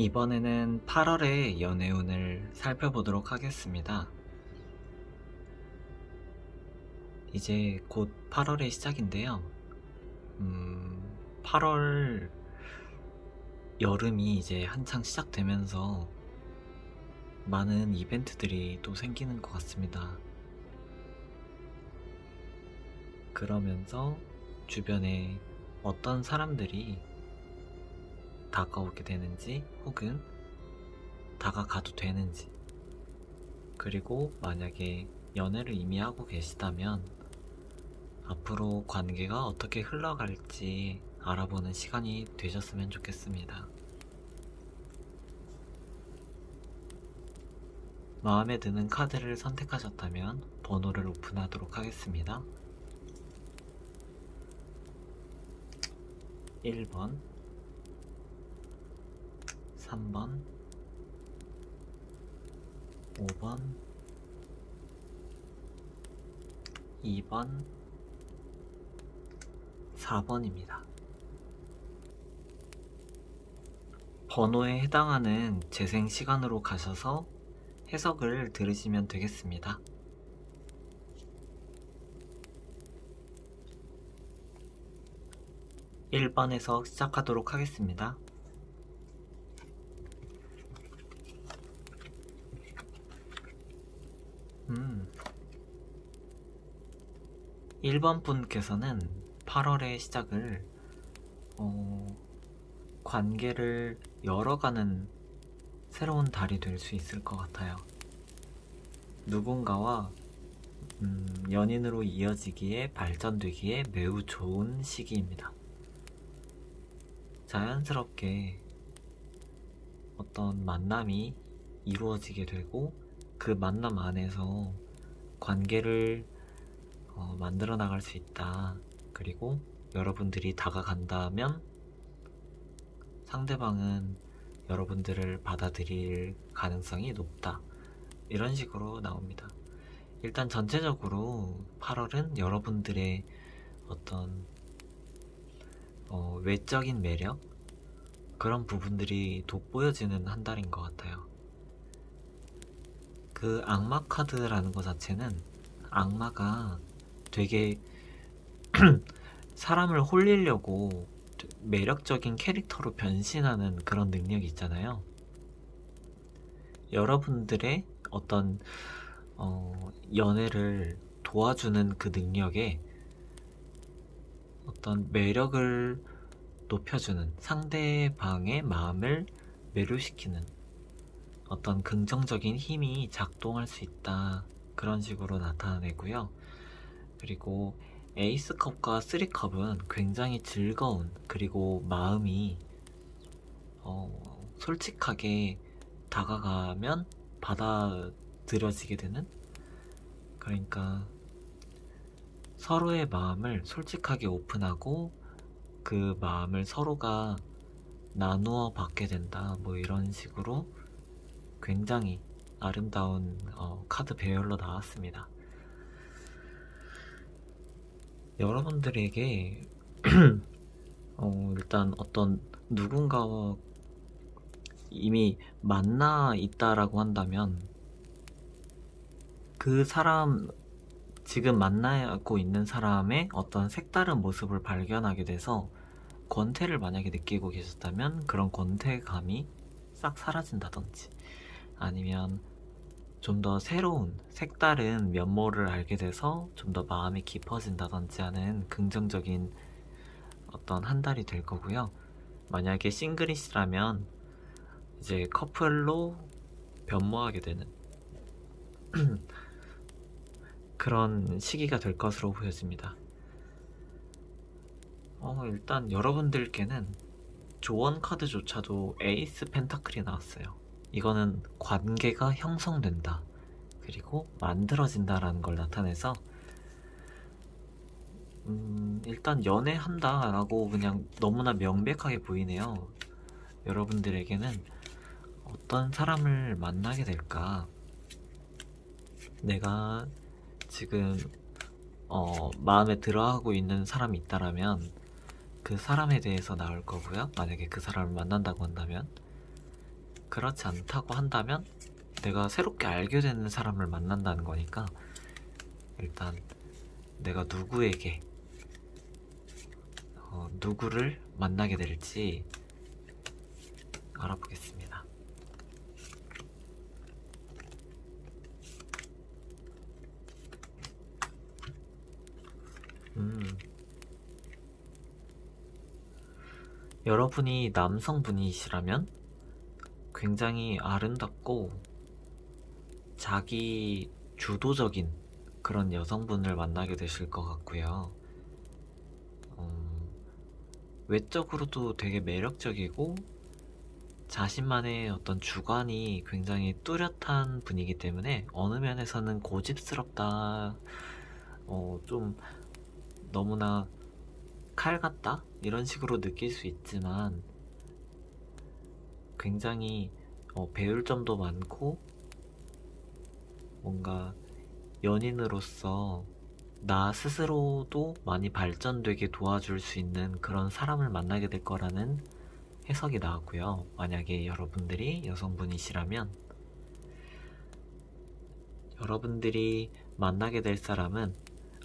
이번에는 8월의 연애운을 살펴보도록 하겠습니다. 이제 곧 8월의 시작인데요. 8월 여름이 이제 한창 시작되면서 많은 이벤트들이 또 생기는 것 같습니다. 그러면서 주변에 어떤 사람들이 다가오게 되는지 혹은 다가가도 되는지, 그리고 만약에 연애를 이미 하고 계시다면 앞으로 관계가 어떻게 흘러갈지 알아보는 시간이 되셨으면 좋겠습니다. 마음에 드는 카드를 선택하셨다면 번호를 오픈하도록 하겠습니다. 1번, 3번, 5번, 2번, 4번입니다. 번호에 해당하는 재생 시간으로 가셔서 해석을 들으시면 되겠습니다. (1번) 해석 시작하도록 하겠습니다. 1번 분께서는 8월의 시작을 관계를 열어가는 새로운 달이 될 수 있을 것 같아요. 누군가와 연인으로 이어지기에, 발전되기에 매우 좋은 시기입니다. 자연스럽게 어떤 만남이 이루어지게 되고 그 만남 안에서 관계를 만들어 나갈 수 있다. 그리고 여러분들이 다가간다면 상대방은 여러분들을 받아들일 가능성이 높다. 이런 식으로 나옵니다. 일단 전체적으로 8월은 여러분들의 어떤 외적인 매력, 그런 부분들이 돋보여지는 한 달인 것 같아요. 그 악마 카드라는 것 자체는 악마가 되게 사람을 홀리려고 매력적인 캐릭터로 변신하는 그런 능력이 있잖아요. 여러분들의 어떤 연애를 도와주는 그 능력에 어떤 매력을 높여주는, 상대방의 마음을 매료시키는 어떤 긍정적인 힘이 작동할 수 있다. 그런 식으로 나타내고요. 그리고 에이스컵과 3컵은 굉장히 즐거운, 그리고 마음이 솔직하게 다가가면 받아들여지게 되는, 그러니까 서로의 마음을 솔직하게 오픈하고 그 마음을 서로가 나누어 받게 된다. 뭐 이런 식으로 굉장히 아름다운 카드 배열로 나왔습니다. 여러분들에게 일단 어떤 누군가와 이미 만나 있다라고 한다면 그 사람, 지금 만나고 있는 사람의 어떤 색다른 모습을 발견하게 돼서 권태를 만약에 느끼고 계셨다면 그런 권태감이 싹 사라진다든지, 아니면 좀 더 새로운 색다른 면모를 알게 돼서 좀 더 마음이 깊어진다든지 하는 긍정적인 어떤 한 달이 될 거고요. 만약에 싱글이시라면 이제 커플로 변모하게 되는 그런 시기가 될 것으로 보여집니다. 일단 여러분들께는 조언 카드조차도 에이스 펜타클이 나왔어요. 이거는 관계가 형성된다, 그리고 만들어진다라는 걸 나타내서 일단 연애한다 라고 그냥 너무나 명백하게 보이네요. 여러분들에게는 어떤 사람을 만나게 될까, 내가 지금 마음에 들어하고 있는 사람이 있다라면 그 사람에 대해서 나올 거고요. 만약에 그 사람을 만난다고 한다면 그렇지 않다고 한다면 내가 새롭게 알게 되는 사람을 만난다는 거니까 일단 내가 누구에게 누구를 만나게 될지 알아보겠습니다. 여러분이 남성분이시라면 굉장히 아름답고 자기 주도적인 그런 여성분을 만나게 되실 것 같고요. 외적으로도 되게 매력적이고 자신만의 어떤 주관이 굉장히 뚜렷한 분이기 때문에 어느 면에서는 고집스럽다, 좀 너무나 칼 같다? 이런 식으로 느낄 수 있지만 굉장히 배울 점도 많고 뭔가 연인으로서 나 스스로도 많이 발전되게 도와줄 수 있는 그런 사람을 만나게 될 거라는 해석이 나왔고요. 만약에 여러분들이 여성분이시라면 여러분들이 만나게 될 사람은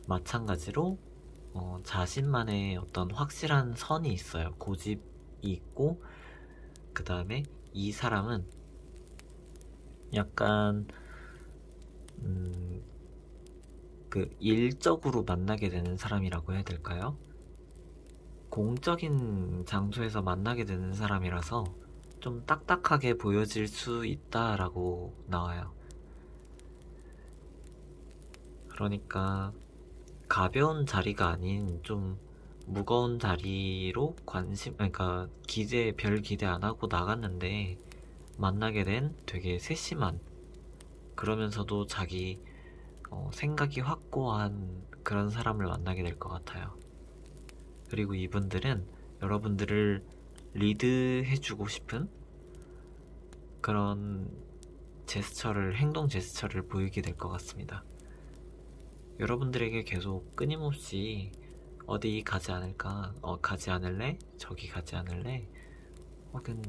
마찬가지로 자신만의 어떤 확실한 선이 있어요. 고집이 있고 그 다음에 이 사람은 약간 그 일적으로 만나게 되는 사람이라고 해야 될까요? 공적인 장소에서 만나게 되는 사람이라서 좀 딱딱하게 보여질 수 있다라고 나와요. 그러니까 가벼운 자리가 아닌 좀 무거운 자리로 그러니까 별 기대 안 하고 나갔는데 만나게 된 되게 세심한, 그러면서도 자기 생각이 확고한 그런 사람을 만나게 될 것 같아요. 그리고 이분들은 여러분들을 리드해주고 싶은 그런 행동 제스처를 보이게 될 것 같습니다. 여러분들에게 계속 끊임없이 어디 가지 않을까? 가지 않을래? 저기 가지 않을래? 혹은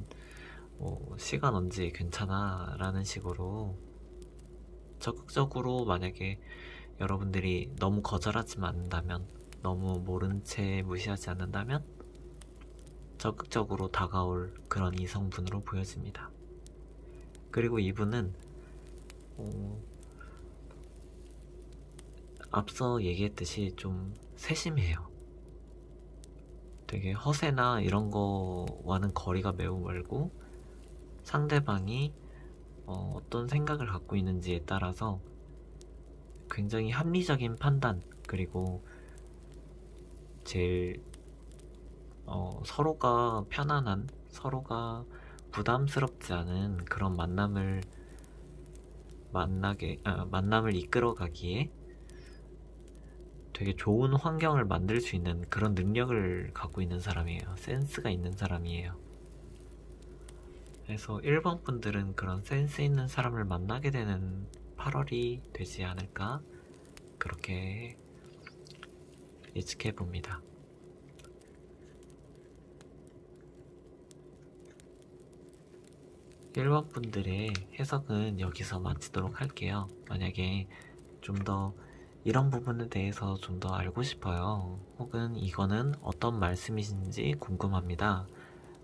시간 언제 괜찮아? 라는 식으로 적극적으로, 만약에 여러분들이 너무 거절하지 않는다면, 너무 모른 채 무시하지 않는다면 적극적으로 다가올 그런 이성분으로 보여집니다. 그리고 이분은 앞서 얘기했듯이 좀 세심해요. 되게 허세나 이런 거와는 거리가 매우 멀고 상대방이 어떤 생각을 갖고 있는지에 따라서 굉장히 합리적인 판단, 그리고 제일 서로가 편안한, 서로가 부담스럽지 않은 그런 만남을 이끌어가기에 되게 좋은 환경을 만들 수 있는 그런 능력을 갖고 있는 사람이에요. 센스가 있는 사람이에요. 그래서 1번 분들은 그런 센스 있는 사람을 만나게 되는 8월이 되지 않을까, 그렇게 예측해 봅니다. 일반 분들의 해석은 여기서 마치도록 할게요. 만약에 좀 더 이런 부분에 대해서 좀 더 알고 싶어요. 혹은 이거는 어떤 말씀이신지 궁금합니다.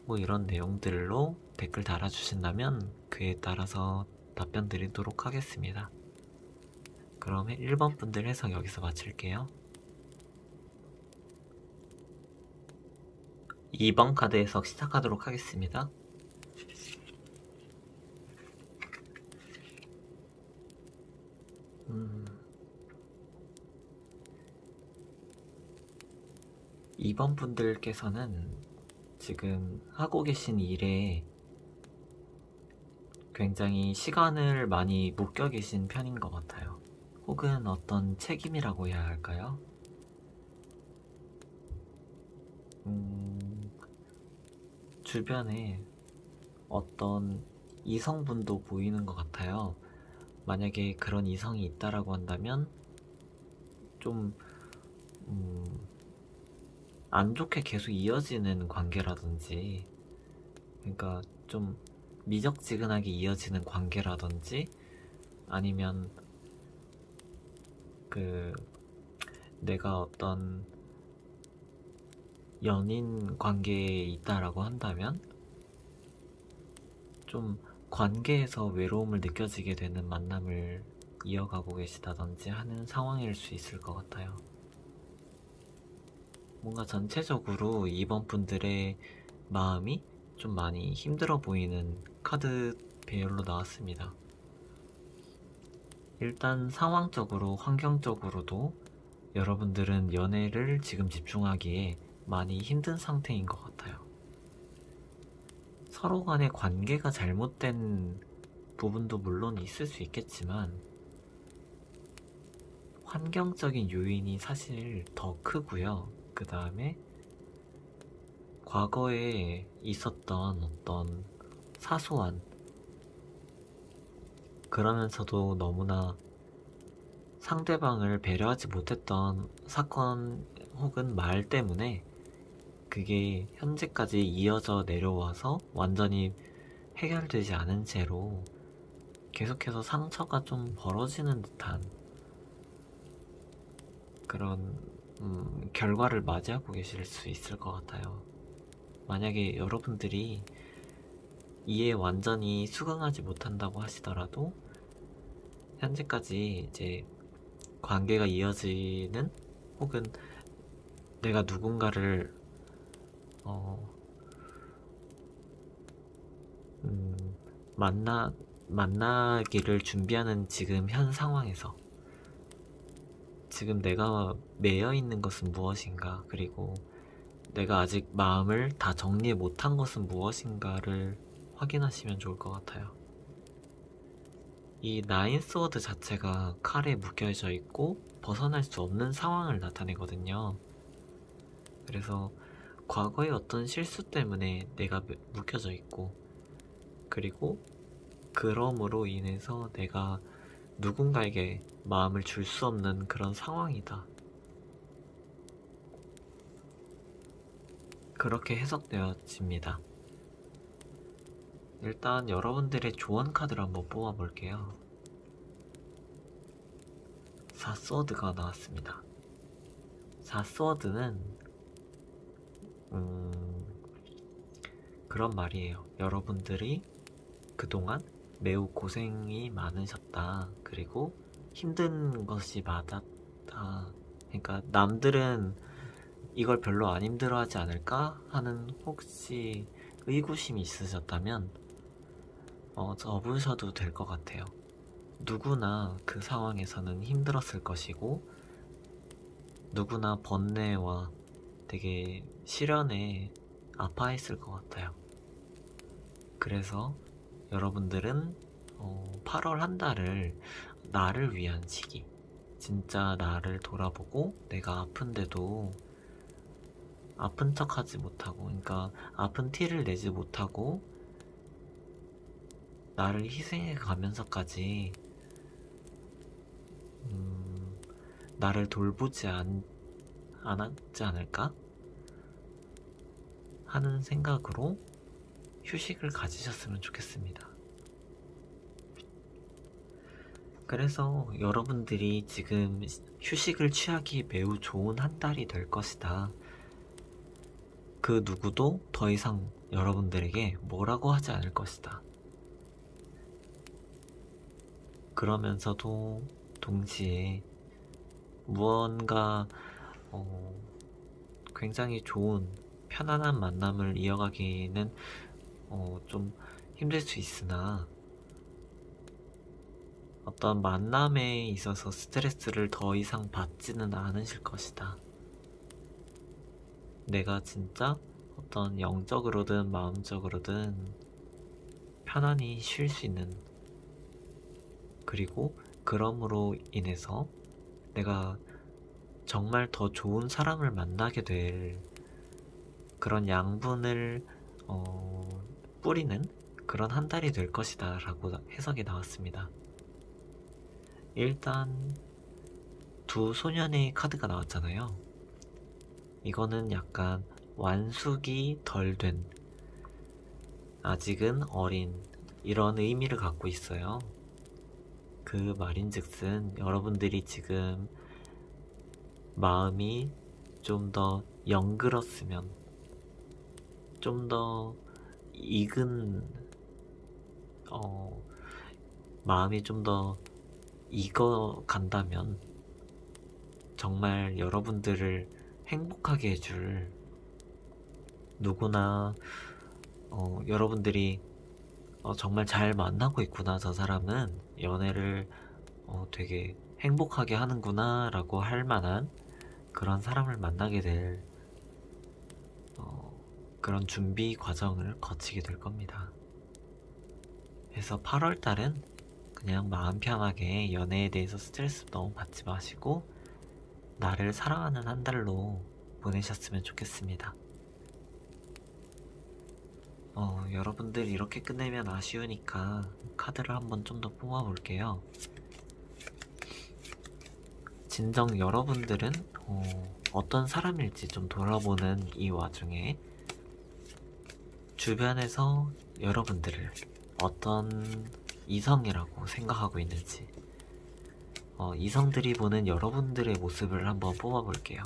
뭐 이런 내용들로 댓글 달아주신다면 그에 따라서 답변 드리도록 하겠습니다. 그럼 1번 분들 해석 여기서 마칠게요. 2번 카드 해석 시작하도록 하겠습니다. 2번 분들께서는 지금 하고 계신 일에 굉장히 시간을 많이 묶여 계신 편인 것 같아요. 혹은 어떤 책임이라고 해야 할까요? 주변에 어떤 이성분도 보이는 것 같아요. 만약에 그런 이성이 있다라고 한다면 좀 안 좋게 계속 이어지는 관계라든지, 그러니까 좀 미적지근하게 이어지는 관계라든지 아니면 그 내가 어떤 연인 관계에 있다라고 한다면 좀 관계에서 외로움을 느껴지게 되는 만남을 이어가고 계시다든지 하는 상황일 수 있을 것 같아요. 뭔가 전체적으로 이번 분들의 마음이 좀 많이 힘들어 보이는 카드 배열로 나왔습니다. 일단 상황적으로, 환경적으로도 여러분들은 연애를 지금 집중하기에 많이 힘든 상태인 것 같아요. 서로 간의 관계가 잘못된 부분도 물론 있을 수 있겠지만 환경적인 요인이 사실 더 크고요. 그 다음에 과거에 있었던 어떤 사소한 그러면서도 너무나 상대방을 배려하지 못했던 사건 혹은 말 때문에 그게 현재까지 이어져 내려와서 완전히 해결되지 않은 채로 계속해서 상처가 좀 벌어지는 듯한 그런 결과를 맞이하고 계실 수 있을 것 같아요. 만약에 여러분들이 이에 완전히 수긍하지 못한다고 하시더라도 현재까지 이제 관계가 이어지는 혹은 내가 누군가를 만나기를 준비하는 지금 현 상황에서 지금 내가 매여 있는 것은 무엇인가, 그리고 내가 아직 마음을 다 정리 못한 것은 무엇인가를 확인하시면 좋을 것 같아요. 이 나인 스워드 자체가 칼에 묶여져 있고 벗어날 수 없는 상황을 나타내거든요. 그래서 과거의 어떤 실수 때문에 내가 묶여져 있고, 그리고 그럼으로 인해서 내가 누군가에게 마음을 줄 수 없는 그런 상황이다. 그렇게 해석되어집니다. 일단 여러분들의 조언 카드를 한번 뽑아볼게요. 4스워드가 나왔습니다. 4스워드는 그런 말이에요. 여러분들이 그동안 매우 고생이 많으셨다. 그리고 힘든 것이 맞았다. 그러니까 남들은 이걸 별로 안 힘들어하지 않을까 하는 혹시 의구심이 있으셨다면 접으셔도 될 것 같아요. 누구나 그 상황에서는 힘들었을 것이고 누구나 번뇌와 되게 시련에 아파했을 것 같아요. 그래서 여러분들은 8월 한 달을 나를 위한 시기, 진짜 나를 돌아보고 내가 아픈데도 아픈 척 하지 못하고, 그러니까 아픈 티를 내지 못하고 나를 희생해 가면서까지 나를 돌보지 않았지 않을까 하는 생각으로 휴식을 가지셨으면 좋겠습니다. 그래서 여러분들이 지금 휴식을 취하기 매우 좋은 한 달이 될 것이다. 그 누구도 더 이상 여러분들에게 뭐라고 하지 않을 것이다. 그러면서도 동시에 무언가 굉장히 좋은 편안한 만남을 이어가기는 좀 힘들 수 있으나 어떤 만남에 있어서 스트레스를 더 이상 받지는 않으실 것이다. 내가 진짜 어떤 영적으로든 마음적으로든 편안히 쉴 수 있는, 그리고 그럼으로 인해서 내가 정말 더 좋은 사람을 만나게 될 그런 양분을 뿌리는 그런 한 달이 될 것이다 라고 해석이 나왔습니다. 일단 두 소년의 카드가 나왔잖아요. 이거는 약간 완숙이 덜 된, 아직은 어린 이런 의미를 갖고 있어요. 그 말인즉슨 여러분들이 지금 마음이 좀 더 영글었으면, 좀 더 익은, 마음이 좀 더 익어간다면 정말 여러분들을 행복하게 해줄, 누구나 여러분들이 정말 잘 만나고 있구나, 저 사람은 연애를 되게 행복하게 하는구나 라고 할 만한 그런 사람을 만나게 될 그런 준비 과정을 거치게 될 겁니다. 그래서 8월 달은 그냥 마음 편하게 연애에 대해서 스트레스 너무 받지 마시고 나를 사랑하는 한 달로 보내셨으면 좋겠습니다. 여러분들 이렇게 끝내면 아쉬우니까 카드를 한번 좀 더 뽑아볼게요. 진정 여러분들은 어떤 사람일지 좀 돌아보는 이 와중에 주변에서 여러분들을 어떤 이성이라고 생각하고 있는지, 이성들이 보는 여러분들의 모습을 한번 뽑아볼게요.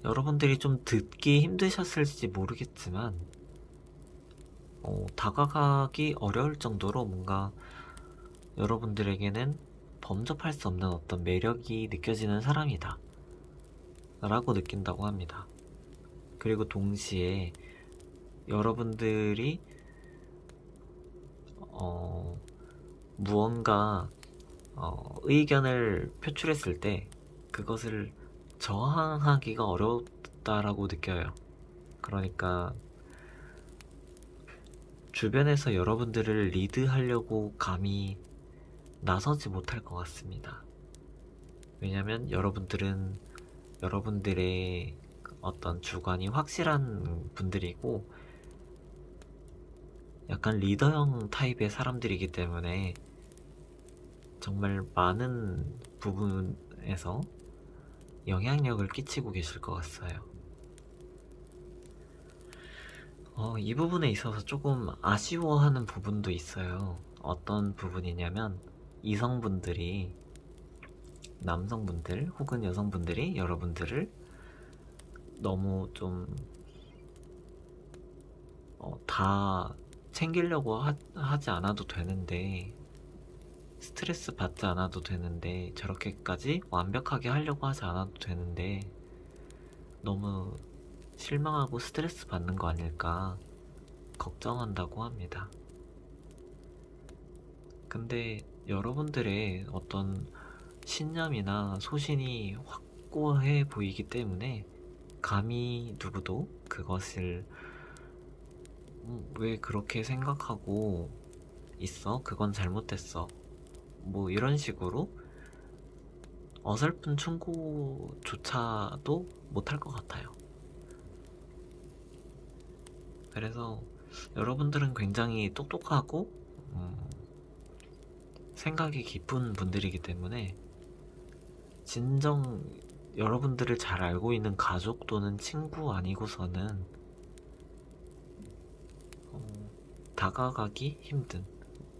여러분들이 좀 듣기 힘드셨을지 모르겠지만 다가가기 어려울 정도로 뭔가 여러분들에게는 범접할 수 없는 어떤 매력이 느껴지는 사람이다 라고 느낀다고 합니다. 그리고 동시에 여러분들이 무언가 의견을 표출했을 때 그것을 저항하기가 어렵다라고 느껴요. 그러니까 주변에서 여러분들을 리드하려고 감히 나서지 못할 것 같습니다. 왜냐면 여러분들은 여러분들의 어떤 주관이 확실한 분들이고 약간 리더형 타입의 사람들이기 때문에 정말 많은 부분에서 영향력을 끼치고 계실 것 같아요. 이 부분에 있어서 조금 아쉬워하는 부분도 있어요. 어떤 부분이냐면 이성분들이, 남성분들 혹은 여성분들이 여러분들을 너무 좀 다 챙기려고 하지 않아도 되는데, 스트레스 받지 않아도 되는데, 저렇게까지 완벽하게 하려고 하지 않아도 되는데 너무 실망하고 스트레스 받는 거 아닐까 걱정한다고 합니다. 근데 여러분들의 어떤 신념이나 소신이 확고해 보이기 때문에 감히 누구도 그것을 왜 그렇게 생각하고 있어? 그건 잘못됐어. 뭐 이런 식으로 어설픈 충고조차도 못할 것 같아요. 그래서 여러분들은 굉장히 똑똑하고 생각이 깊은 분들이기 때문에 진정 여러분들을 잘 알고 있는 가족 또는 친구 아니고서는 다가가기 힘든,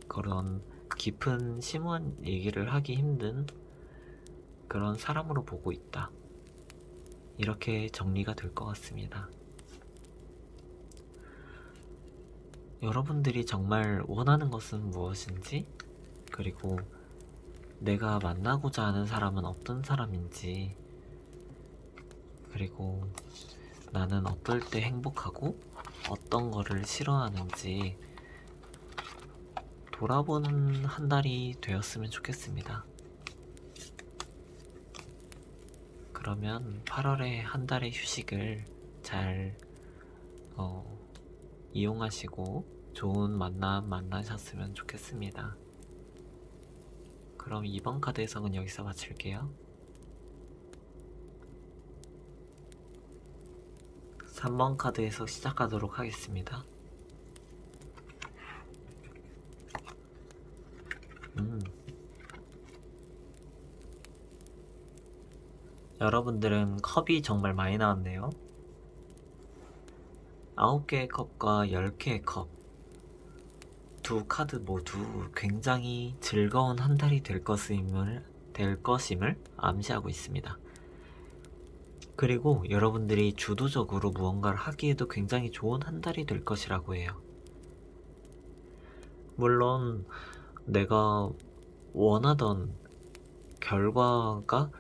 그런 깊은 심오한 얘기를 하기 힘든 그런 사람으로 보고 있다. 이렇게 정리가 될 것 같습니다. 여러분들이 정말 원하는 것은 무엇인지, 그리고 내가 만나고자 하는 사람은 어떤 사람인지, 그리고 나는 어떨 때 행복하고 어떤 거를 싫어하는지 돌아보는 한 달이 되었으면 좋겠습니다. 그러면 8월에 한 달의 휴식을 잘 이용하시고 좋은 만남 만나셨으면 좋겠습니다. 그럼 이번 카드 해석은 여기서 마칠게요. 3번 카드 해석 시작하도록 하겠습니다. 여러분들은 컵이 정말 많이 나왔네요. 9개의 컵과 10개의 컵. 두 카드 모두 굉장히 즐거운 한 달이 될 것임을 암시하고 있습니다. 그리고 여러분들이 주도적으로 무언가를 하기에도 굉장히 좋은 한 달이 될 것이라고 해요. 물론 내가 원하던 결과가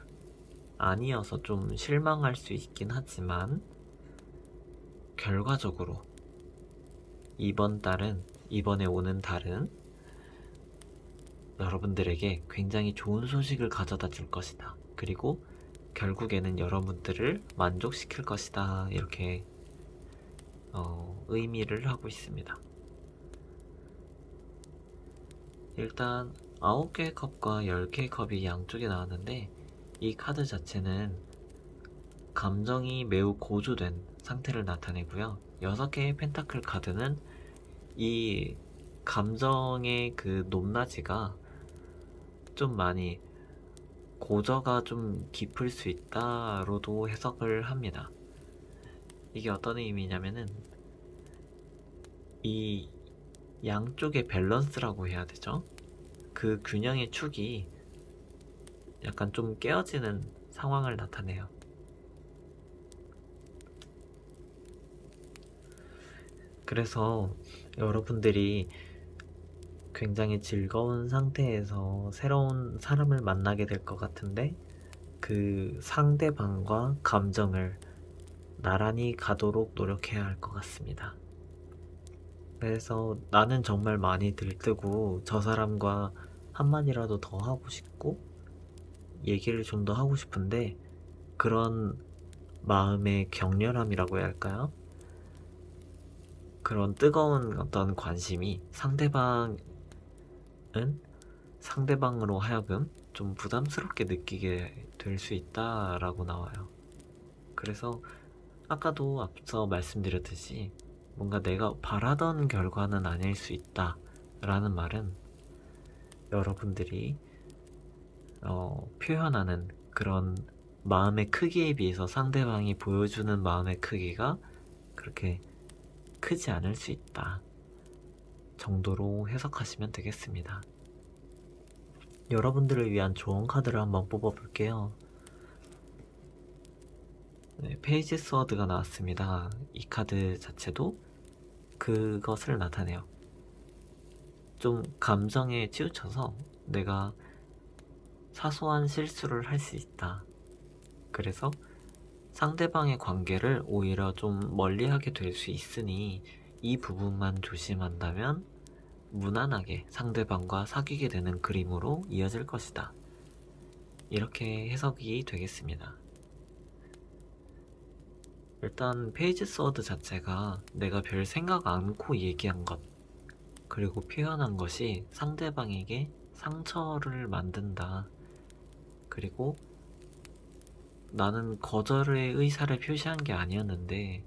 아니어서 좀 실망할 수 있긴 하지만 결과적으로 이번에 오는 달은 여러분들에게 굉장히 좋은 소식을 가져다 줄 것이다. 그리고 결국에는 여러분들을 만족시킬 것이다. 이렇게 의미를 하고 있습니다. 일단 9개의 컵과 10개의 컵이 양쪽에 나왔는데 이 카드 자체는 감정이 매우 고조된 상태를 나타내고요. 6개의 펜타클 카드는 이 감정의 그 높낮이가 좀 많이 고저가 좀 깊을 수 있다로도 해석을 합니다. 이게 어떤 의미냐면은 이 양쪽의 밸런스라고 해야 되죠? 그 균형의 축이 약간 좀 깨어지는 상황을 나타내요. 그래서 여러분들이 굉장히 즐거운 상태에서 새로운 사람을 만나게 될 것 같은데 그 상대방과 감정을 나란히 가도록 노력해야 할 것 같습니다. 그래서 나는 정말 많이 들뜨고 저 사람과 한마디라도 더 하고 싶고 얘기를 좀 더 하고 싶은데 그런 마음의 격렬함이라고 해야 할까요? 그런 뜨거운 어떤 관심이 상대방으로 하여금 좀 부담스럽게 느끼게 될 수 있다라고 나와요. 그래서 아까도 앞서 말씀드렸듯이 뭔가 내가 바라던 결과는 아닐 수 있다 라는 말은 여러분들이 표현하는 그런 마음의 크기에 비해서 상대방이 보여주는 마음의 크기가 그렇게 크지 않을 수 있다 정도로 해석하시면 되겠습니다. 여러분들을 위한 조언 카드를 한번 뽑아볼게요. 네, 페이지 스워드가 나왔습니다. 이 카드 자체도 그것을 나타내요. 좀 감정에 치우쳐서 내가 사소한 실수를 할 수 있다. 그래서 상대방의 관계를 오히려 좀 멀리하게 될 수 있으니 이 부분만 조심한다면 무난하게 상대방과 사귀게 되는 그림으로 이어질 것이다. 이렇게 해석이 되겠습니다. 일단 페이지 스워드 자체가 내가 별 생각 않고 얘기한 것 그리고 표현한 것이 상대방에게 상처를 만든다. 그리고 나는 거절의 의사를 표시한 게 아니었는데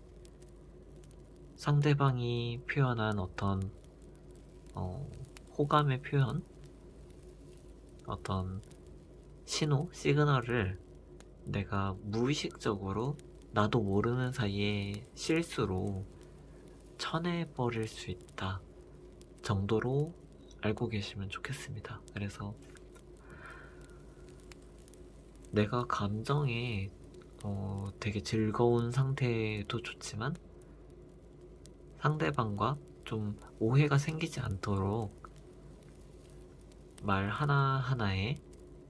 상대방이 표현한 어떤 호감의 표현, 어떤 시그널을 내가 무의식적으로 나도 모르는 사이에 실수로 쳐내버릴 수 있다 정도로 알고 계시면 좋겠습니다. 그래서 내가 감정에 되게 즐거운 상태도 좋지만 상대방과 좀 오해가 생기지 않도록 말 하나하나에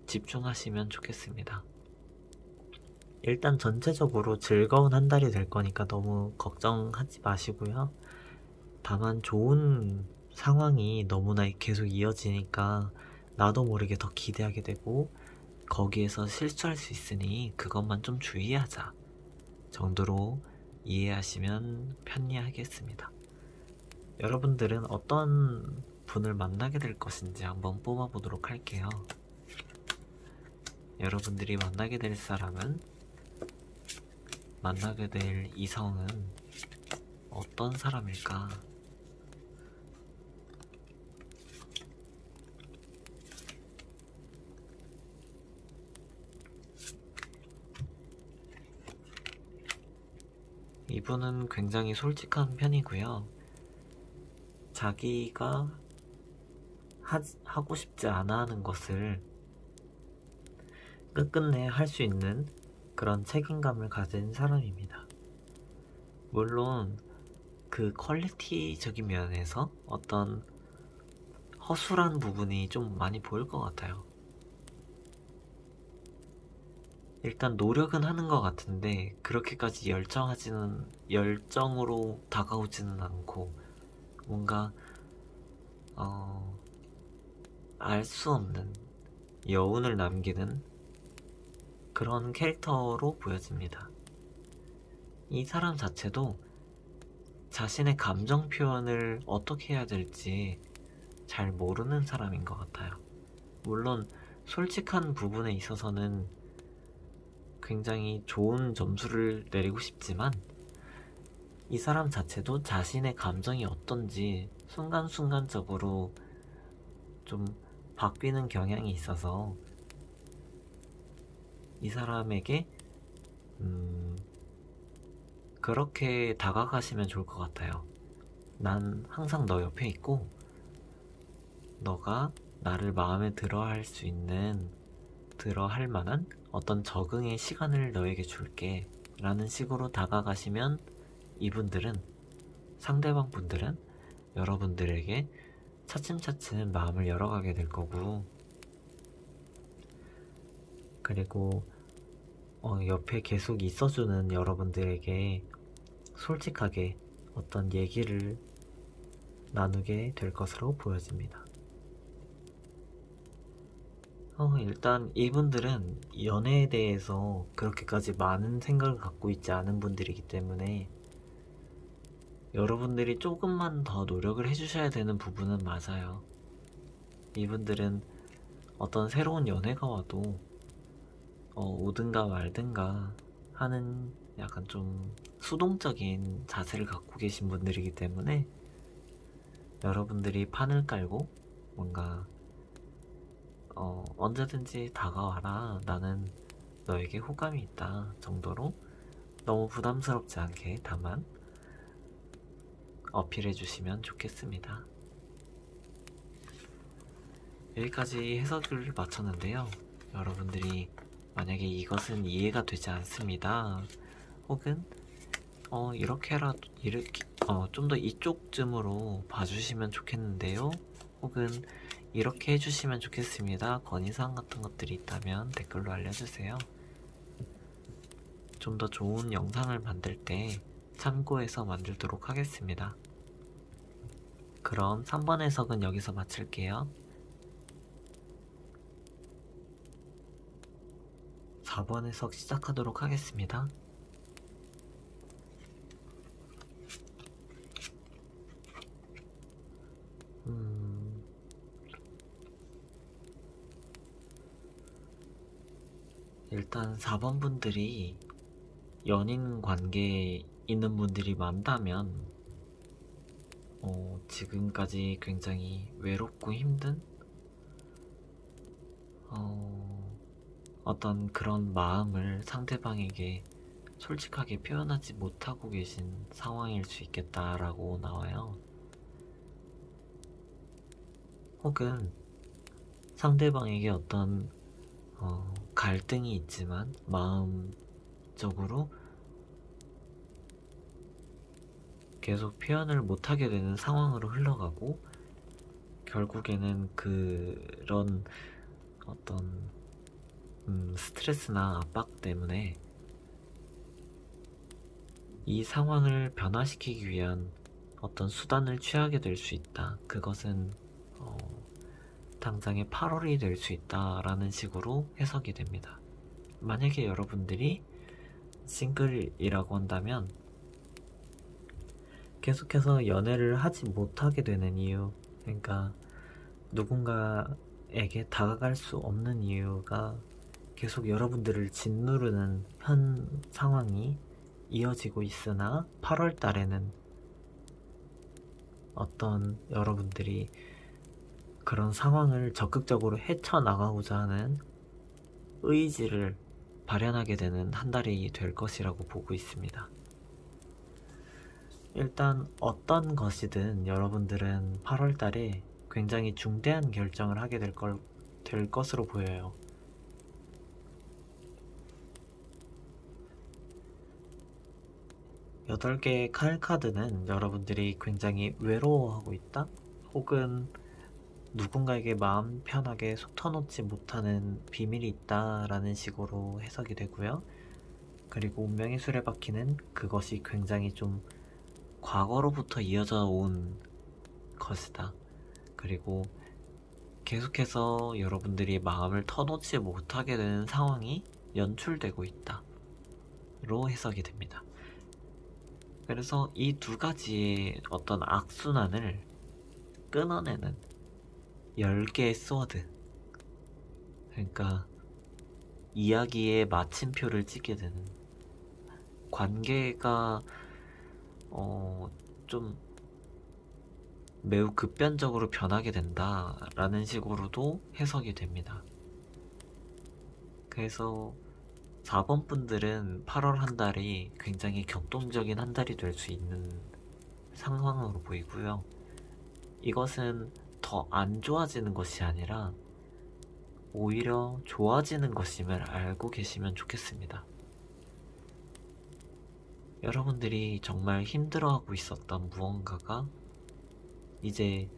집중하시면 좋겠습니다. 일단 전체적으로 즐거운 한 달이 될 거니까 너무 걱정하지 마시고요. 다만 좋은 상황이 너무나 계속 이어지니까 나도 모르게 더 기대하게 되고 거기에서 실수할 수 있으니 그것만 좀 주의하자 정도로 이해하시면 편리하겠습니다. 여러분들은 어떤 분을 만나게 될 것인지 한번 뽑아보도록 할게요. 여러분들이 만나게 될 사람은, 만나게 될 이성은 어떤 사람일까? 이분은 굉장히 솔직한 편이고요. 자기가 하고 싶지 않아 하는 것을 끝끝내 할 수 있는 그런 책임감을 가진 사람입니다. 물론 그 퀄리티적인 면에서 어떤 허술한 부분이 좀 많이 보일 것 같아요. 일단 노력은 하는 것 같은데 그렇게까지 열정으로 다가오지는 않고 뭔가 알 수 없는 여운을 남기는 그런 캐릭터로 보여집니다. 이 사람 자체도 자신의 감정 표현을 어떻게 해야 될지 잘 모르는 사람인 것 같아요. 물론 솔직한 부분에 있어서는 굉장히 좋은 점수를 내리고 싶지만 이 사람 자체도 자신의 감정이 어떤지 순간순간적으로 좀 바뀌는 경향이 있어서 이 사람에게 그렇게 다가가시면 좋을 것 같아요. 난 항상 너 옆에 있고 너가 나를 마음에 들어할 만한 어떤 적응의 시간을 너에게 줄게 라는 식으로 다가가시면 상대방 분들은 여러분들에게 차츰차츰 마음을 열어가게 될 거고, 그리고 옆에 계속 있어주는 여러분들에게 솔직하게 어떤 얘기를 나누게 될 것으로 보여집니다. 일단 이분들은 연애에 대해서 그렇게까지 많은 생각을 갖고 있지 않은 분들이기 때문에 여러분들이 조금만 더 노력을 해주셔야 되는 부분은 맞아요. 이분들은 어떤 새로운 연애가 와도 오든가 말든가 하는 약간 좀 수동적인 자세를 갖고 계신 분들이기 때문에 여러분들이 판을 깔고 뭔가 언제든지 다가와라, 나는 너에게 호감이 있다 정도로 너무 부담스럽지 않게 다만 어필해 주시면 좋겠습니다. 여기까지 해석을 마쳤는데요. 여러분들이 만약에 이것은 이해가 되지 않습니다, 혹은 이렇게라도 이렇게 좀 더 이쪽쯤으로 봐주시면 좋겠는데요, 혹은 이렇게 해주시면 좋겠습니다, 건의사항 같은 것들이 있다면 댓글로 알려주세요. 좀 더 좋은 영상을 만들 때 참고해서 만들도록 하겠습니다. 그럼 3번 해석은 여기서 마칠게요. 4번 해석 시작하도록 하겠습니다. 일단 4번 분들이 연인 관계에 있는 분들이 많다면 지금까지 굉장히 외롭고 힘든 어떤 그런 마음을 상대방에게 솔직하게 표현하지 못하고 계신 상황일 수 있겠다라고 나와요. 혹은 상대방에게 어떤 갈등이 있지만 마음적으로 계속 표현을 못하게 되는 상황으로 흘러가고, 결국에는 그런 어떤 스트레스나 압박 때문에 이 상황을 변화시키기 위한 어떤 수단을 취하게 될 수 있다. 그것은 당장의 8월이 될 수 있다라는 식으로 해석이 됩니다. 만약에 여러분들이 싱글이라고 한다면 계속해서 연애를 하지 못하게 되는 이유, 그러니까 누군가에게 다가갈 수 없는 이유가 계속 여러분들을 짓누르는 현 상황이 이어지고 있으나 8월 달에는 어떤 여러분들이 그런 상황을 적극적으로 헤쳐나가고자 하는 의지를 발현하게 되는 한 달이 될 것이라고 보고 있습니다. 일단 어떤 것이든 여러분들은 8월 달에 굉장히 중대한 결정을 하게 될 것으로 보여요. 여덟 개의 칼 카드는 여러분들이 굉장히 외로워하고 있다? 혹은 누군가에게 마음 편하게 속 터놓지 못하는 비밀이 있다라는 식으로 해석이 되고요. 그리고 운명의 수레바퀴는 그것이 굉장히 좀 과거로부터 이어져 온 것이다. 그리고 계속해서 여러분들이 마음을 터놓지 못하게 되는 상황이 연출되고 있다. 로 해석이 됩니다. 그래서 이 두 가지의 어떤 악순환을 끊어내는 10개의 스워드. 그러니까 이야기의 마침표를 찍게 되는 관계가 좀 매우 급변적으로 변하게 된다라는 식으로도 해석이 됩니다. 그래서 4번 분들은 8월 한 달이 굉장히 격동적인 한 달이 될 수 있는 상황으로 보이고요. 이것은 더 안 좋아지는 것이 아니라 오히려 좋아지는 것임을 알고 계시면 좋겠습니다. 여러분들이 정말 힘들어하고 있었던 무언가가 이제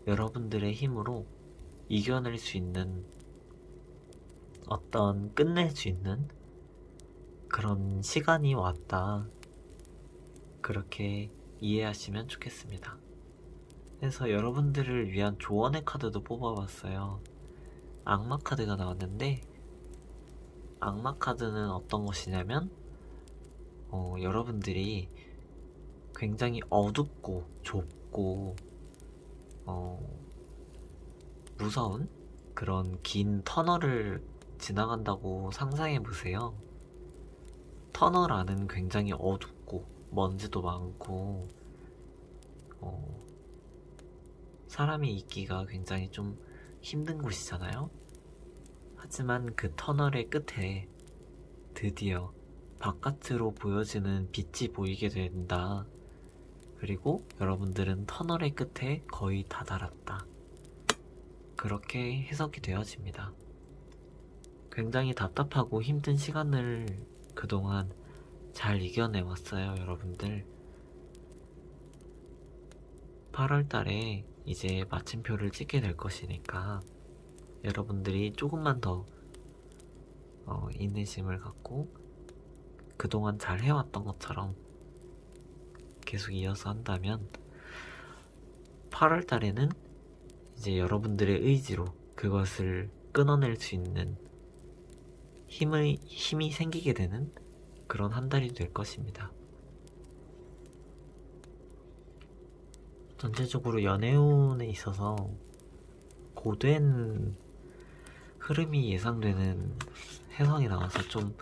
여러분들의 힘으로 이겨낼 수 있는 끝낼 수 있는 그런 시간이 왔다. 그렇게 이해하시면 좋겠습니다. 그래서 여러분들을 위한 조언의 카드도 뽑아봤어요. 악마 카드가 나왔는데, 악마 카드는 어떤 것이냐면 여러분들이 굉장히 어둡고 좁고 무서운 그런 긴 터널을 지나간다고 상상해 보세요. 터널 안은 굉장히 어둡고 먼지도 많고 사람이 있기가 굉장히 좀 힘든 곳이잖아요. 하지만 그 터널의 끝에 드디어 바깥으로 보여지는 빛이 보이게 된다. 그리고 여러분들은 터널의 끝에 거의 다다랐다. 그렇게 해석이 되어집니다. 굉장히 답답하고 힘든 시간을 그동안 잘 이겨내왔어요, 여러분들. 8월 달에 이제 마침표를 찍게 될 것이니까 여러분들이 조금만 더 인내심을 갖고 그동안 잘 해왔던 것처럼 계속 이어서 한다면 8월 달에는 이제 여러분들의 의지로 그것을 끊어낼 수 있는 힘이 생기게 되는 그런 한 달이 될 것입니다. 전체적으로 연애운에 있어서 고된 흐름이 예상되는 해석이 나와서 좀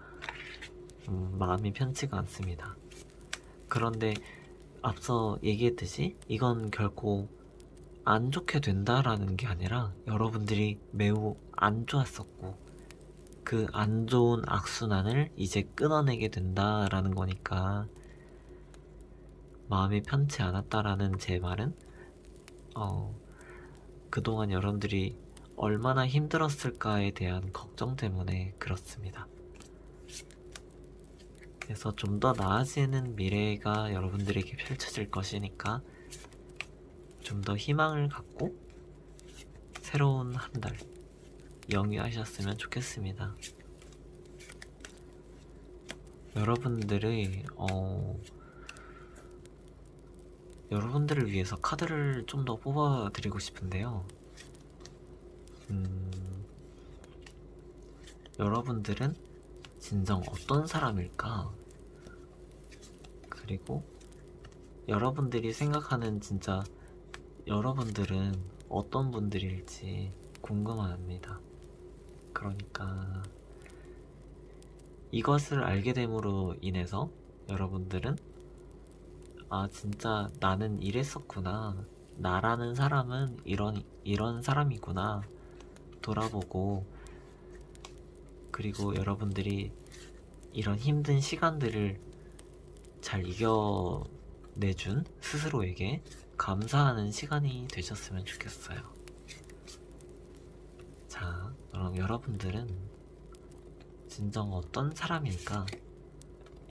마음이 편치가 않습니다. 그런데 앞서 얘기했듯이 이건 결코 안 좋게 된다라는 게 아니라 여러분들이 매우 안 좋았었고 그 안 좋은 악순환을 이제 끊어내게 된다라는 거니까 마음이 편치 않았다라는 제 말은 그동안 여러분들이 얼마나 힘들었을까에 대한 걱정 때문에 그렇습니다. 그래서 좀 더 나아지는 미래가 여러분들에게 펼쳐질 것이니까 좀 더 희망을 갖고 새로운 한 달 영위하셨으면 좋겠습니다. 여러분들을 위해서 카드를 좀 더 뽑아드리고 싶은데요. 여러분들은 진정 어떤 사람일까? 그리고 여러분들이 생각하는 진짜 여러분들은 어떤 분들일지 궁금합니다. 그러니까 이것을 알게 됨으로 인해서 여러분들은 진짜 나는 이랬었구나. 나라는 사람은 이런 사람이구나. 돌아보고 그리고 여러분들이 이런 힘든 시간들을 잘 내준 스스로에게 감사하는 시간이 되셨으면 좋겠어요. 자, 그럼 여러분들은 진정 어떤 사람일까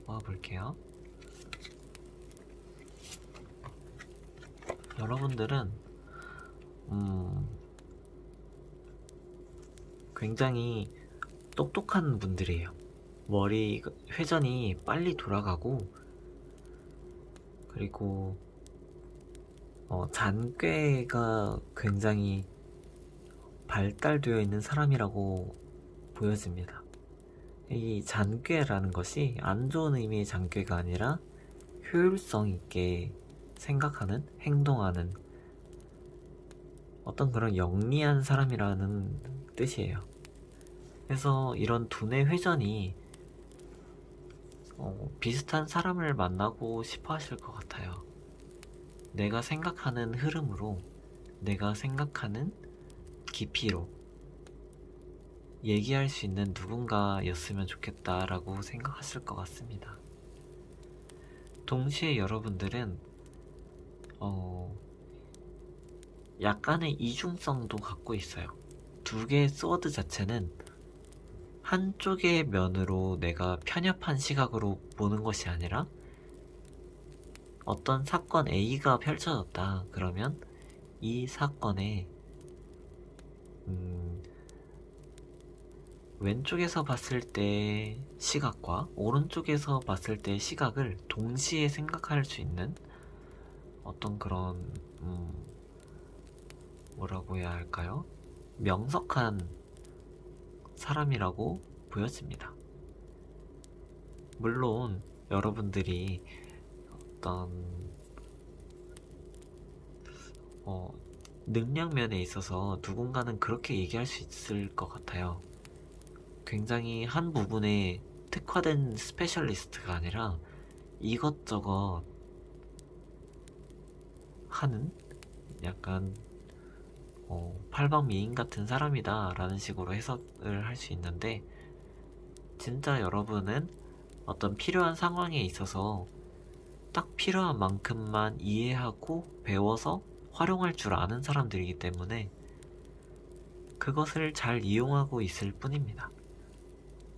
모아볼게요. 여러분들은 굉장히 똑똑한 분들이에요. 머리 회전이 빨리 돌아가고, 그리고 잔꾀가 굉장히 발달되어 있는 사람이라고 보여집니다. 이 잔꾀라는 것이 안 좋은 의미의 잔꾀가 아니라 효율성 있게 생각하는, 행동하는 어떤 그런 영리한 사람이라는 뜻이에요. 그래서 이런 두뇌 회전이 비슷한 사람을 만나고 싶어 하실 것 같아요. 내가 생각하는 흐름으로, 내가 생각하는 깊이로 얘기할 수 있는 누군가였으면 좋겠다라고 생각하실 것 같습니다. 동시에 여러분들은 약간의 이중성도 갖고 있어요. 두 개의 소드 자체는 한쪽의 면으로 내가 편협한 시각으로 보는 것이 아니라, 어떤 사건 A가 펼쳐졌다 그러면 이 사건의 왼쪽에서 봤을 때 시각과 오른쪽에서 봤을 때 시각을 동시에 생각할 수 있는 어떤 그런 뭐라고 해야 할까요? 명석한 사람이라고 보여집니다. 물론 여러분들이 어떤 능력 면에 있어서 누군가는 그렇게 얘기할 수 있을 것 같아요. 굉장히 한 부분에 특화된 스페셜리스트가 아니라 이것저것 하는 약간 팔방미인 같은 사람이다 라는 식으로 해석을 할 수 있는데, 진짜 여러분은 어떤 필요한 상황에 있어서 딱 필요한 만큼만 이해하고 배워서 활용할 줄 아는 사람들이기 때문에 그것을 잘 이용하고 있을 뿐입니다.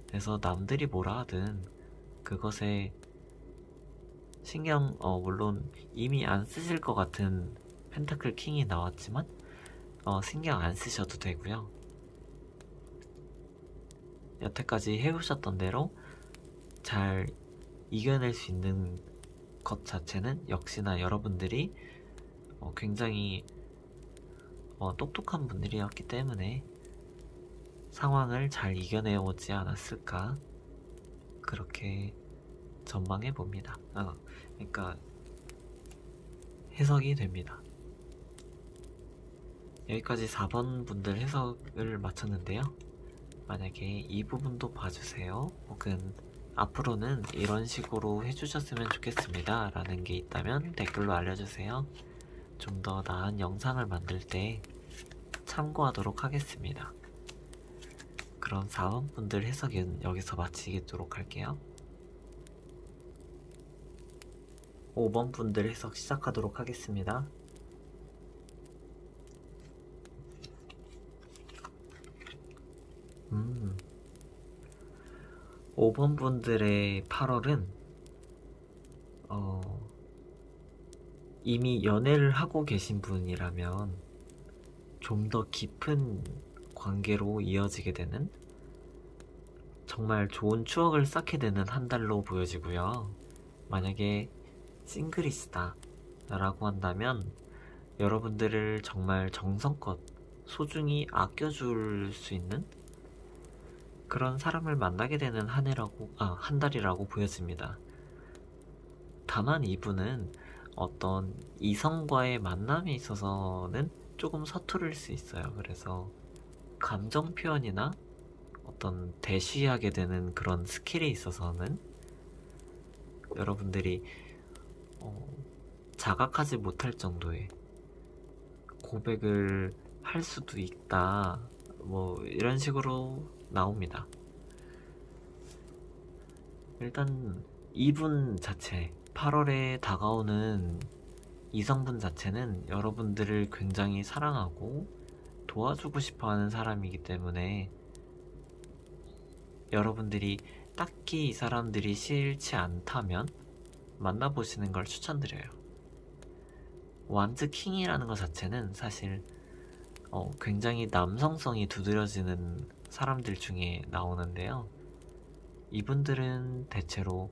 그래서 남들이 뭐라 하든 그것에 신경, 물론 이미 안 쓰실 것 같은 펜타클 킹이 나왔지만 신경 안 쓰셔도 되고요. 여태까지 해오셨던 대로 잘 이겨낼 수 있는 것 자체는 역시나 여러분들이 굉장히 똑똑한 분들이었기 때문에 상황을 잘 이겨내 오지 않았을까, 그렇게 전망해 봅니다. 그러니까 해석이 됩니다. 여기까지 4번 분들 해석을 마쳤는데요. 만약에 이 부분도 봐주세요, 혹은 앞으로는 이런 식으로 해주셨으면 좋겠습니다 라는 게 있다면 댓글로 알려주세요. 좀 더 나은 영상을 만들 때 참고하도록 하겠습니다. 그럼 4번 분들 해석은 여기서 마치도록 할게요. 5번 분들 해석 시작하도록 하겠습니다. 5번 분들의 8월은 이미 연애를 하고 계신 분이라면 좀 더 깊은 관계로 이어지게 되는, 정말 좋은 추억을 쌓게 되는 한 달로 보여지고요. 만약에 싱글이시다 라고 한다면 여러분들을 정말 정성껏 소중히 아껴줄 수 있는 그런 사람을 만나게 되는 한 달이라고 보여집니다. 다만 이분은 어떤 이성과의 만남에 있어서는 조금 서투를 수 있어요. 그래서 감정 표현이나 어떤 대쉬하게 되는 그런 스킬에 있어서는 여러분들이 자각하지 못할 정도의 고백을 할 수도 있다, 뭐 이런 식으로 나옵니다. 일단 이분 자체, 8월에 다가오는 이성분 자체는 여러분들을 굉장히 사랑하고 도와주고 싶어 하는 사람이기 때문에 여러분들이 딱히 이 사람들이 싫지 않다면 만나보시는 걸 추천드려요. 완즈 킹이라는 것 자체는 사실 굉장히 남성성이 두드러지는 사람들 중에 나오는데요. 이분들은 대체로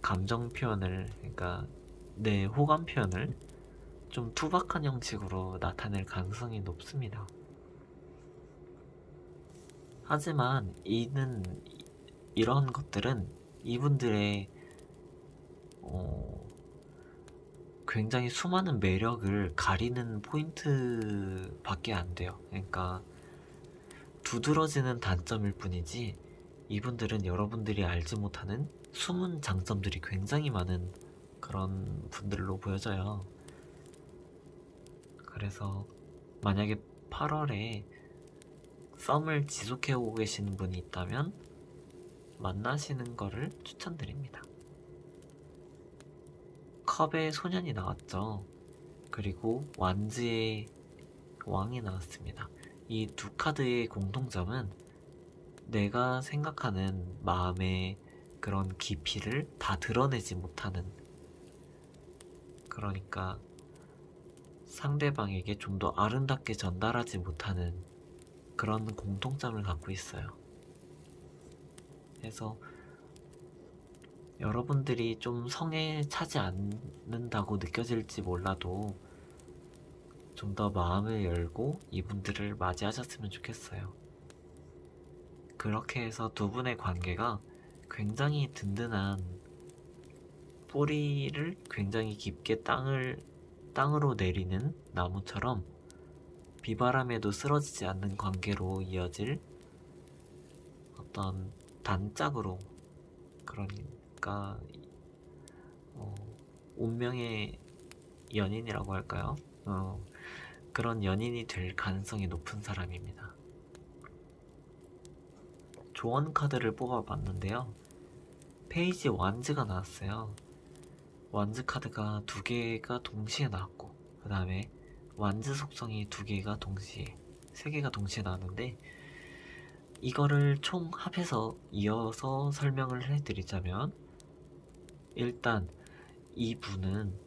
감정 표현을, 그러니까 내 호감 표현을 좀 투박한 형식으로 나타낼 가능성이 높습니다. 하지만 이런 것들은 이분들의 굉장히 수많은 매력을 가리는 포인트밖에 안 돼요. 그러니까 두드러지는 단점일 뿐이지 이분들은 여러분들이 알지 못하는 숨은 장점들이 굉장히 많은 그런 분들로 보여져요. 그래서 만약에 8월에 썸을 지속해오고 계신 분이 있다면 만나시는 거를 추천드립니다. 컵의 소년이 나왔죠. 그리고 완즈의 왕이 나왔습니다. 이 두 카드의 공통점은 내가 생각하는 마음의 그런 깊이를 다 드러내지 못하는, 그러니까 상대방에게 좀 더 아름답게 전달하지 못하는 그런 공통점을 갖고 있어요. 그래서 여러분들이 좀 성에 차지 않는다고 느껴질지 몰라도 좀 더 마음을 열고 이분들을 맞이하셨으면 좋겠어요. 그렇게 해서 두 분의 관계가 굉장히 든든한, 뿌리를 굉장히 깊게 땅으로 내리는 나무처럼 비바람에도 쓰러지지 않는 관계로 이어질 어떤 단짝으로, 그러니까 운명의 연인이라고 할까요? 그런 연인이 될 가능성이 높은 사람입니다. 조언 카드를 뽑아봤는데요. 페이지 완즈가 나왔어요. 완즈 카드가 2개가 동시에 나왔고, 그 다음에 완즈 속성이 2개가 동시에, 3개가 동시에 나왔는데, 이거를 총 합해서 이어서 설명을 해드리자면, 일단 이분은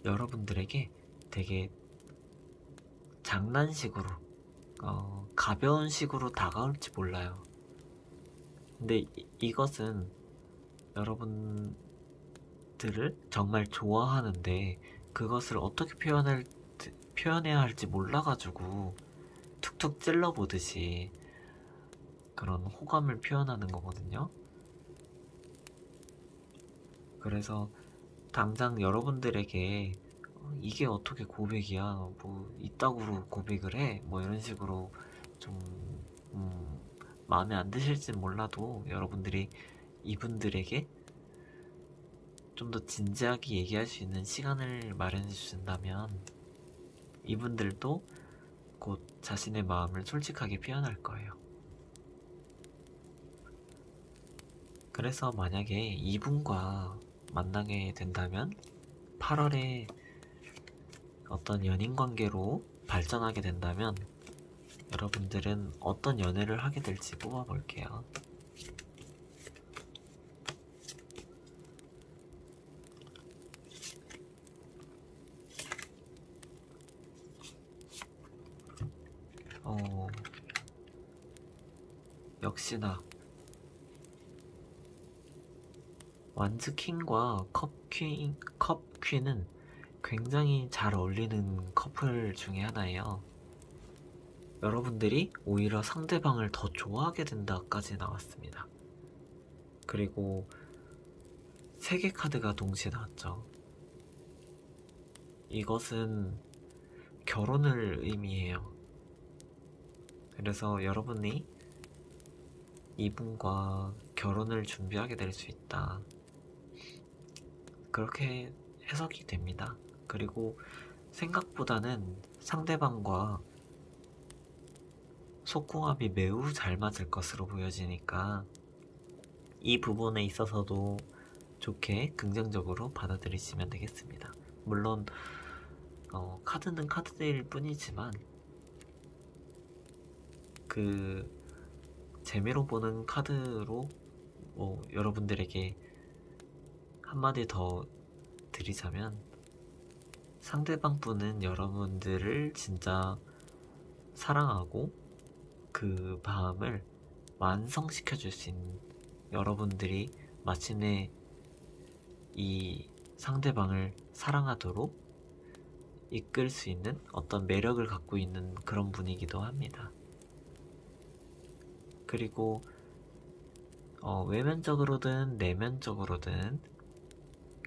여러분들에게 되게 장난식으로, 가벼운 식으로 다가올지 몰라요. 근데 이것은 여러분들을 정말 좋아하는데 그것을 어떻게 표현해야 할지 몰라가지고 툭툭 찔러보듯이 그런 호감을 표현하는 거거든요. 그래서 당장 여러분들에게 이게 어떻게 고백이야, 뭐 이따구로 고백을 해, 뭐 이런 식으로 좀 마음에 안 드실지 몰라도 여러분들이 이분들에게 좀 더 진지하게 얘기할 수 있는 시간을 마련해 주신다면 이분들도 곧 자신의 마음을 솔직하게 표현할 거예요. 그래서 만약에 이분과 만나게 된다면 8월에 어떤 연인 관계로 발전하게 된다면 여러분들은 어떤 연애를 하게 될지 뽑아볼게요. 역시나 완즈 킹과 컵 퀸은 굉장히 잘 어울리는 커플 중에 하나예요. 여러분들이 오히려 상대방을 더 좋아하게 된다까지 나왔습니다. 그리고 3개 카드가 동시에 나왔죠. 이것은 결혼을 의미해요. 그래서 여러분이 이분과 결혼을 준비하게 될 수 있다, 그렇게 해석이 됩니다. 그리고 생각보다는 상대방과 속궁합이 매우 잘 맞을 것으로 보여지니까 이 부분에 있어서도 좋게 긍정적으로 받아들이시면 되겠습니다. 물론 카드는 카드일 뿐이지만 그 재미로 보는 카드로 여러분들에게 한마디 더 드리자면, 상대방 분은 여러분들을 진짜 사랑하고 그 마음을 완성시켜 줄 수 있는, 여러분들이 마침내 이 상대방을 사랑하도록 이끌 수 있는 어떤 매력을 갖고 있는 그런 분이기도 합니다. 그리고 외면적으로든 내면적으로든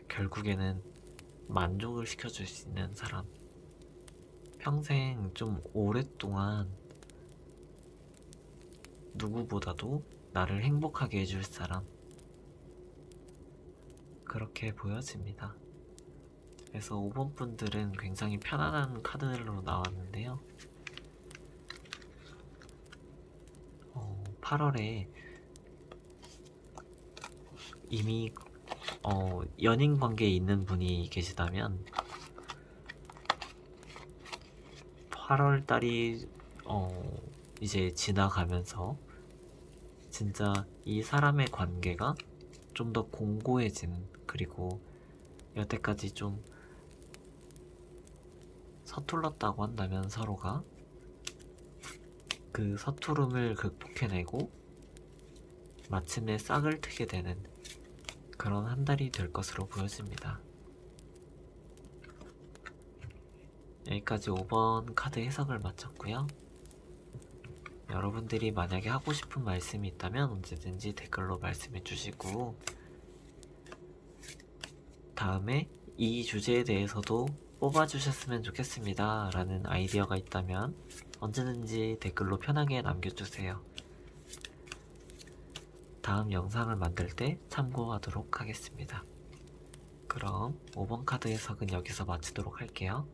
결국에는 만족을 시켜줄 수 있는 사람, 평생 좀 오랫동안 누구보다도 나를 행복하게 해줄 사람, 그렇게 보여집니다. 그래서 5번 분들은 굉장히 편안한 카드들로 나왔는데요. 8월에 이미 연인 관계에 있는 분이 계시다면 8월 달이 이제 지나가면서 진짜 이 사람의 관계가 좀 더 공고해지는, 그리고 여태까지 좀 서툴렀다고 한다면 서로가 그 서투름을 극복해내고 마침내 싹을 트게 되는 그런 한 달이 될 것으로 보여집니다. 여기까지 5번 카드 해석을 마쳤고요. 여러분들이 만약에 하고 싶은 말씀이 있다면 언제든지 댓글로 말씀해 주시고, 다음에 이 주제에 대해서도 뽑아주셨으면 좋겠습니다 라는 아이디어가 있다면 언제든지 댓글로 편하게 남겨주세요. 다음 영상을 만들 때 참고하도록 하겠습니다. 그럼 5번 카드 해석은 여기서 마치도록 할게요.